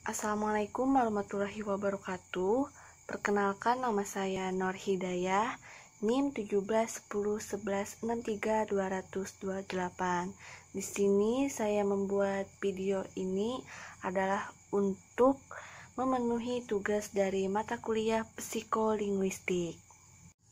Assalamualaikum warahmatullahi wabarakatuh. Perkenalkan, nama saya Nur Hidayah, NIM 171011632228. Di sini saya membuat video ini adalah untuk memenuhi tugas dari mata kuliah psikolinguistik.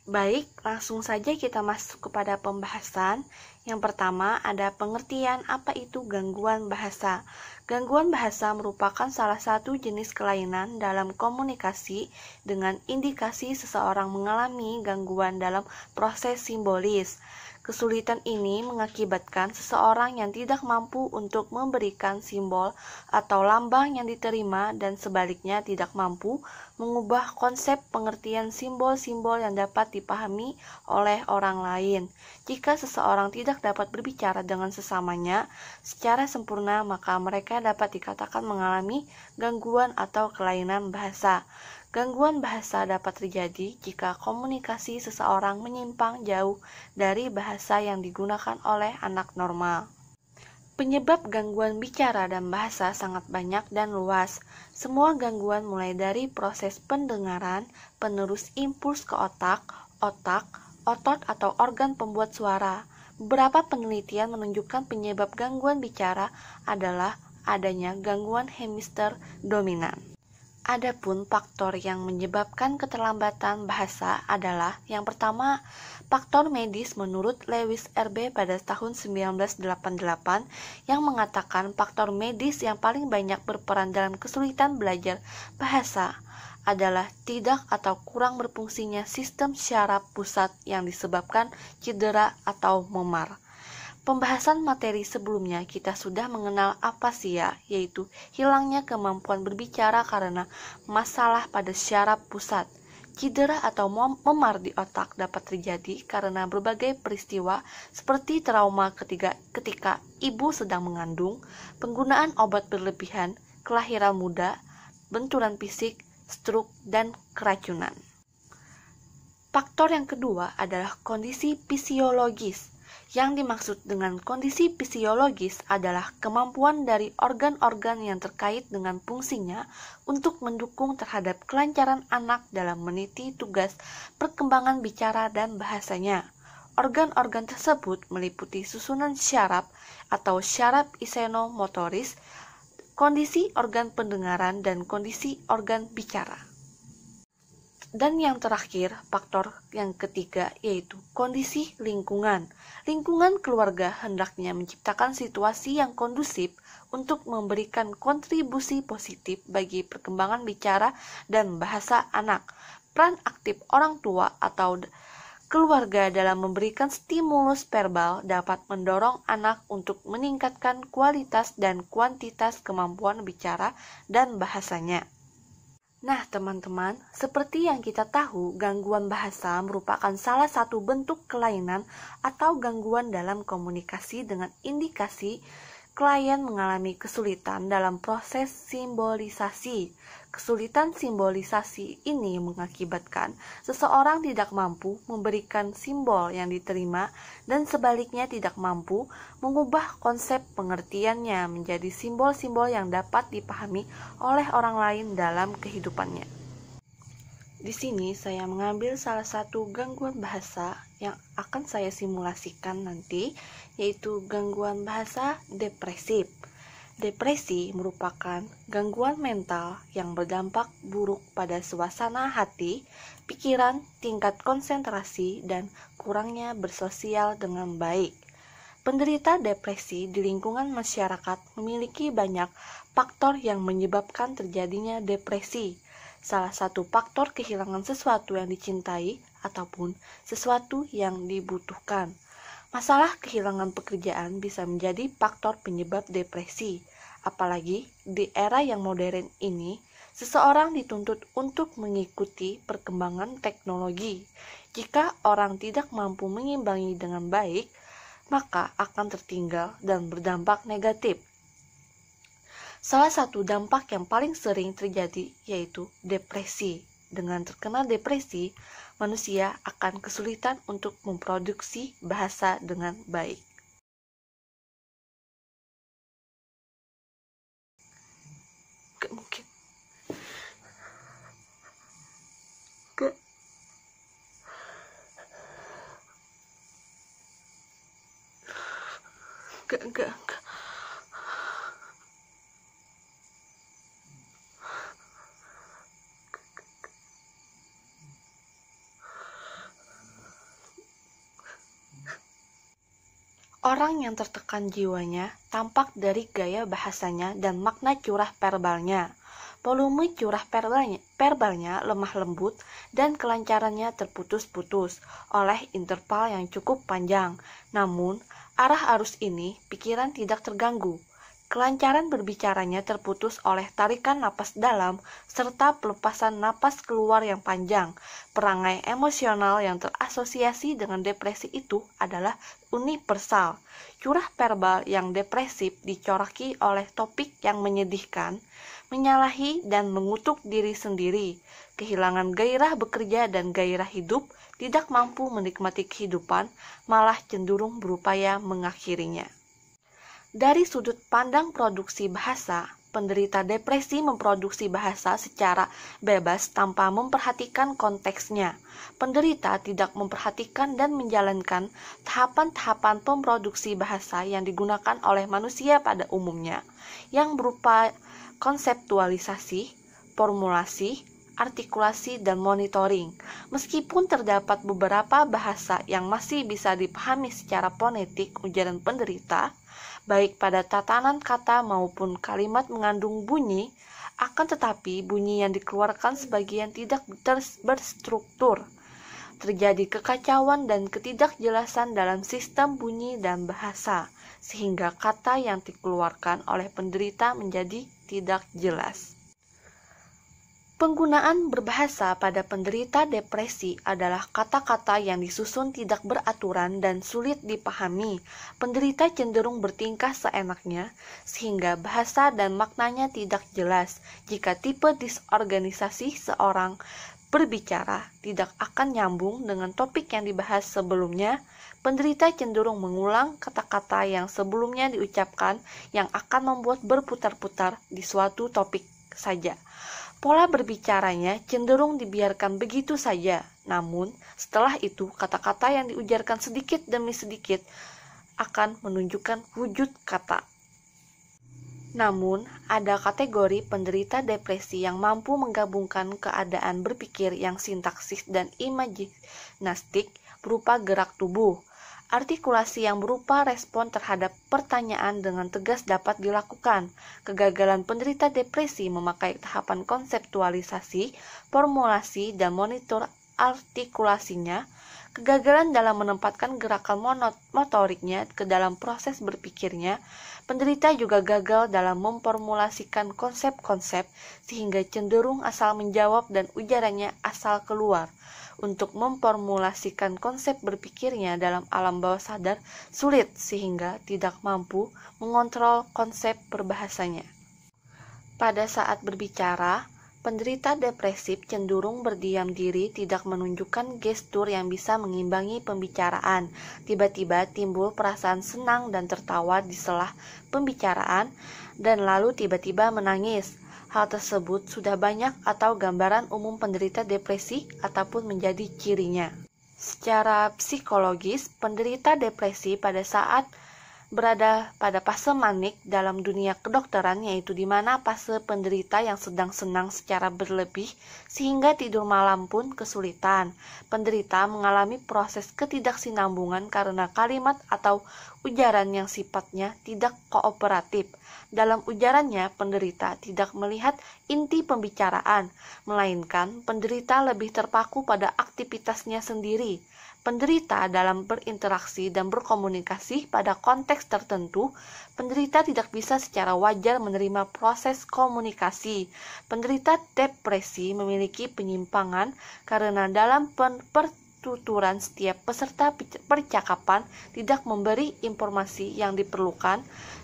Baik, langsung saja kita masuk kepada pembahasan. Yang pertama ada pengertian apa itu gangguan bahasa. Gangguan bahasa merupakan salah satu jenis kelainan dalam komunikasi dengan indikasi seseorang mengalami gangguan dalam proses simbolis. Kesulitan ini mengakibatkan seseorang yang tidak mampu untuk memberikan simbol atau lambang yang diterima dan sebaliknya tidak mampu mengubah konsep pengertian simbol-simbol yang dapat dipahami oleh orang lain. Jika seseorang tidak dapat berbicara dengan sesamanya secara sempurna, maka mereka dapat dikatakan mengalami gangguan atau kelainan bahasa. Gangguan bahasa dapat terjadi jika komunikasi seseorang menyimpang jauh dari bahasa yang digunakan oleh anak normal. Penyebab gangguan bicara dan bahasa sangat banyak dan luas. Semua gangguan mulai dari proses pendengaran, penerus impuls ke otak, otot atau organ pembuat suara. Beberapa penelitian menunjukkan penyebab gangguan bicara adalah adanya gangguan hemisfer dominan. Adapun faktor yang menyebabkan keterlambatan bahasa adalah yang pertama, faktor medis menurut Lewis RB pada tahun 1988 yang mengatakan faktor medis yang paling banyak berperan dalam kesulitan belajar bahasa adalah tidak atau kurang berfungsinya sistem syaraf pusat yang disebabkan cedera atau memar. Pembahasan materi sebelumnya kita sudah mengenal afasia, yaitu hilangnya kemampuan berbicara karena masalah pada syaraf pusat. Cedera atau memar di otak dapat terjadi karena berbagai peristiwa seperti trauma ketika ibu sedang mengandung, penggunaan obat berlebihan, kelahiran muda, benturan fisik, stroke, dan keracunan. Faktor yang kedua adalah kondisi fisiologis. Yang dimaksud dengan kondisi fisiologis adalah kemampuan dari organ-organ yang terkait dengan fungsinya untuk mendukung terhadap kelancaran anak dalam meniti tugas perkembangan bicara dan bahasanya. Organ-organ tersebut meliputi susunan syaraf atau syaraf isenomotoris, kondisi organ pendengaran, dan kondisi organ bicara. Dan yang terakhir, faktor yang ketiga yaitu kondisi lingkungan. Lingkungan keluarga hendaknya menciptakan situasi yang kondusif untuk memberikan kontribusi positif bagi perkembangan bicara dan bahasa anak. Peran aktif orang tua atau keluarga dalam memberikan stimulus verbal dapat mendorong anak untuk meningkatkan kualitas dan kuantitas kemampuan bicara dan bahasanya. Nah, teman-teman, seperti yang kita tahu, gangguan bahasa merupakan salah satu bentuk kelainan atau gangguan dalam komunikasi dengan indikasi klien mengalami kesulitan dalam proses simbolisasi. Kesulitan simbolisasi ini mengakibatkan seseorang tidak mampu memberikan simbol yang diterima dan sebaliknya tidak mampu mengubah konsep pengertiannya menjadi simbol-simbol yang dapat dipahami oleh orang lain dalam kehidupannya. Di sini saya mengambil salah satu gangguan bahasa yang akan saya simulasikan nanti, yaitu gangguan bahasa depresif. Depresi merupakan gangguan mental yang berdampak buruk pada suasana hati, pikiran, tingkat konsentrasi, dan kurangnya bersosial dengan baik. Penderita depresi di lingkungan masyarakat memiliki banyak faktor yang menyebabkan terjadinya depresi. Salah satu faktor kehilangan sesuatu yang dicintai ataupun sesuatu yang dibutuhkan. Masalah kehilangan pekerjaan bisa menjadi faktor penyebab depresi. Apalagi di era yang modern ini, seseorang dituntut untuk mengikuti perkembangan teknologi. Jika orang tidak mampu mengimbangi dengan baik, maka akan tertinggal dan berdampak negatif. Salah satu dampak yang paling sering terjadi yaitu depresi. Dengan terkena depresi, manusia akan kesulitan untuk memproduksi bahasa dengan baik. Gak mungkin. Gak. Gak. Orang yang tertekan jiwanya tampak dari gaya bahasanya dan makna curah verbalnya. Volume curah verbalnya lemah lembut dan kelancarannya terputus-putus oleh interval yang cukup panjang. Namun, arah arus ini pikiran tidak terganggu. Kelancaran berbicaranya terputus oleh tarikan napas dalam serta pelepasan napas keluar yang panjang. Perangai emosional yang terasosiasi dengan depresi itu adalah universal. Curah verbal yang depresif dicoraki oleh topik yang menyedihkan, menyalahi dan mengutuk diri sendiri, kehilangan gairah bekerja dan gairah hidup, tidak mampu menikmati kehidupan, malah cenderung berupaya mengakhirinya. Dari sudut pandang produksi bahasa, penderita depresi memproduksi bahasa secara bebas tanpa memperhatikan konteksnya. Penderita tidak memperhatikan dan menjalankan tahapan-tahapan pemproduksi bahasa yang digunakan oleh manusia pada umumnya, yang berupa konseptualisasi, formulasi, artikulasi, dan monitoring. Meskipun terdapat beberapa bahasa yang masih bisa dipahami secara fonetik ujaran penderita, baik pada tatanan kata maupun kalimat mengandung bunyi, akan tetapi bunyi yang dikeluarkan sebagian tidak berstruktur. Terjadi kekacauan dan ketidakjelasan dalam sistem bunyi dan bahasa, sehingga kata yang dikeluarkan oleh penderita menjadi tidak jelas. Penggunaan berbahasa pada penderita depresi adalah kata-kata yang disusun tidak beraturan dan sulit dipahami. Penderita cenderung bertingkah seenaknya, sehingga bahasa dan maknanya tidak jelas. Jika tipe disorganisasi seorang berbicara tidak akan nyambung dengan topik yang dibahas sebelumnya, penderita cenderung mengulang kata-kata yang sebelumnya diucapkan yang akan membuat berputar-putar di suatu topik saja. Pola berbicaranya cenderung dibiarkan begitu saja, namun setelah itu kata-kata yang diujarkan sedikit demi sedikit akan menunjukkan wujud kata. Namun, ada kategori penderita depresi yang mampu menggabungkan keadaan berpikir yang sintaksis dan imajinastik berupa gerak tubuh. Artikulasi yang berupa respon terhadap pertanyaan dengan tegas dapat dilakukan. Kegagalan penderita depresi memakai tahapan konseptualisasi, formulasi, dan monitor artikulasinya. Kegagalan dalam menempatkan gerakan motoriknya ke dalam proses berpikirnya. Penderita juga gagal dalam memformulasikan konsep-konsep sehingga cenderung asal menjawab dan ujarannya asal keluar. Untuk memformulasikan konsep berpikirnya dalam alam bawah sadar sulit sehingga tidak mampu mengontrol konsep berbahasanya. Pada saat berbicara, penderita depresif cenderung berdiam diri, tidak menunjukkan gestur yang bisa mengimbangi pembicaraan. Tiba-tiba timbul perasaan senang dan tertawa di sela pembicaraan, dan lalu tiba-tiba menangis. Hal tersebut sudah banyak atau gambaran umum penderita depresi ataupun menjadi cirinya. Secara psikologis, penderita depresi pada saat berada pada fase manik dalam dunia kedokteran, yaitu di mana fase penderita yang sedang senang secara berlebih sehingga tidur malam pun kesulitan. Penderita mengalami proses ketidaksinambungan karena kalimat atau ujaran yang sifatnya tidak kooperatif. Dalam ujarannya, penderita tidak melihat inti pembicaraan, melainkan penderita lebih terpaku pada aktivitasnya sendiri. Penderita dalam berinteraksi dan berkomunikasi pada konteks tertentu, penderita tidak bisa secara wajar menerima proses komunikasi. Penderita depresi memiliki penyimpangan karena dalam pertuturan setiap peserta percakapan tidak memberi informasi yang diperlukan,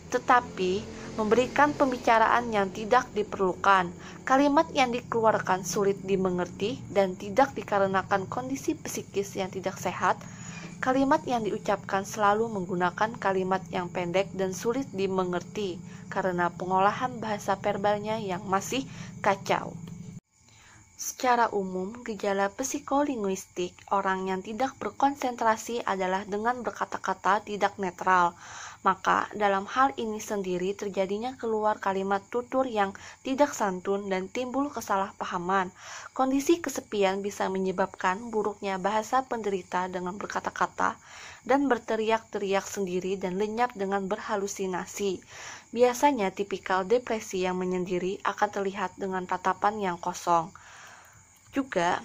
tetapi memberikan pembicaraan yang tidak diperlukan. Kalimat yang dikeluarkan sulit dimengerti dan tidak dikarenakan kondisi psikis yang tidak sehat, Kalimat yang diucapkan selalu menggunakan kalimat yang pendek dan sulit dimengerti karena pengolahan bahasa verbalnya yang masih kacau. Secara umum, gejala psikolinguistik orang yang tidak berkonsentrasi adalah dengan berkata-kata tidak netral. Maka, dalam hal ini sendiri terjadinya keluar kalimat tutur yang tidak santun dan timbul kesalahpahaman. Kondisi kesepian bisa menyebabkan buruknya bahasa penderita dengan berkata-kata dan berteriak-teriak sendiri dan lenyap dengan berhalusinasi. Biasanya tipikal depresi yang menyendiri akan terlihat dengan tatapan yang kosong. Juga,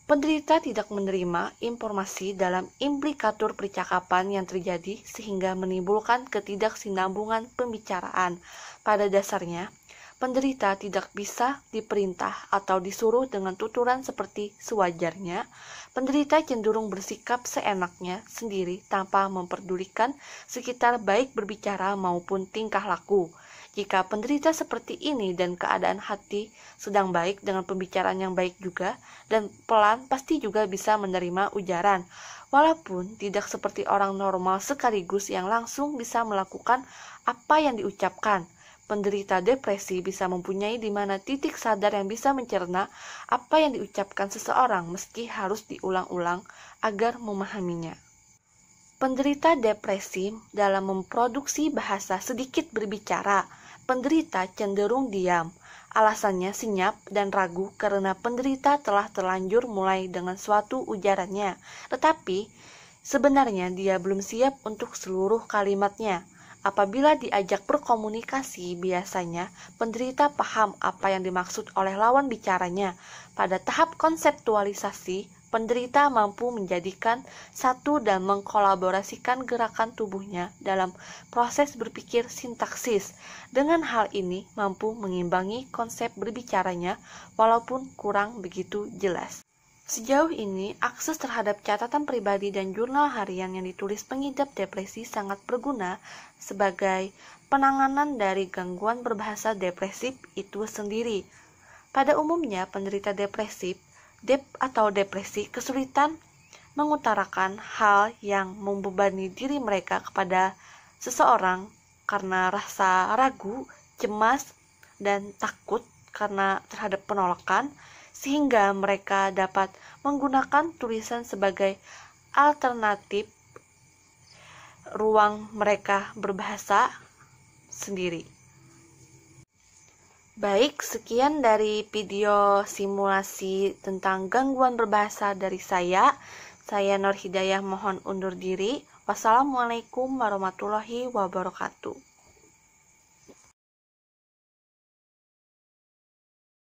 penderita tidak menerima informasi dalam implikatur percakapan yang terjadi sehingga menimbulkan ketidaksinambungan pembicaraan. Pada dasarnya, penderita tidak bisa diperintah atau disuruh dengan tuturan seperti sewajarnya. Penderita cenderung bersikap seenaknya sendiri tanpa memperdulikan sekitar baik berbicara maupun tingkah laku. Jika penderita seperti ini dan keadaan hati sedang baik dengan pembicaraan yang baik juga dan pelan, pasti juga bisa menerima ujaran. Walaupun tidak seperti orang normal sekaligus yang langsung bisa melakukan apa yang diucapkan. Penderita depresi bisa mempunyai di mana titik sadar yang bisa mencerna apa yang diucapkan seseorang meski harus diulang-ulang agar memahaminya. Penderita depresi dalam memproduksi bahasa sedikit berbicara. Penderita cenderung diam. Alasannya senyap dan ragu karena penderita telah terlanjur mulai dengan suatu ujarannya. Tetapi sebenarnya dia belum siap untuk seluruh kalimatnya. Apabila diajak berkomunikasi, biasanya penderita paham apa yang dimaksud oleh lawan bicaranya. Pada tahap konseptualisasi, penderita mampu menjadikan satu dan mengkolaborasikan gerakan tubuhnya dalam proses berpikir sintaksis. Dengan hal ini, mampu mengimbangi konsep berbicaranya walaupun kurang begitu jelas. Sejauh ini, akses terhadap catatan pribadi dan jurnal harian yang ditulis pengidap depresi sangat berguna sebagai penanganan dari gangguan berbahasa depresif itu sendiri. Pada umumnya, penderita depresi kesulitan mengutarakan hal yang membebani diri mereka kepada seseorang karena rasa ragu, cemas, dan takut karena terhadap penolakan, sehingga mereka dapat menggunakan tulisan sebagai alternatif ruang mereka berbahasa sendiri. Baik, sekian dari video simulasi tentang gangguan berbahasa dari saya. Saya Nur Hidayah mohon undur diri. Wassalamualaikum warahmatullahi wabarakatuh.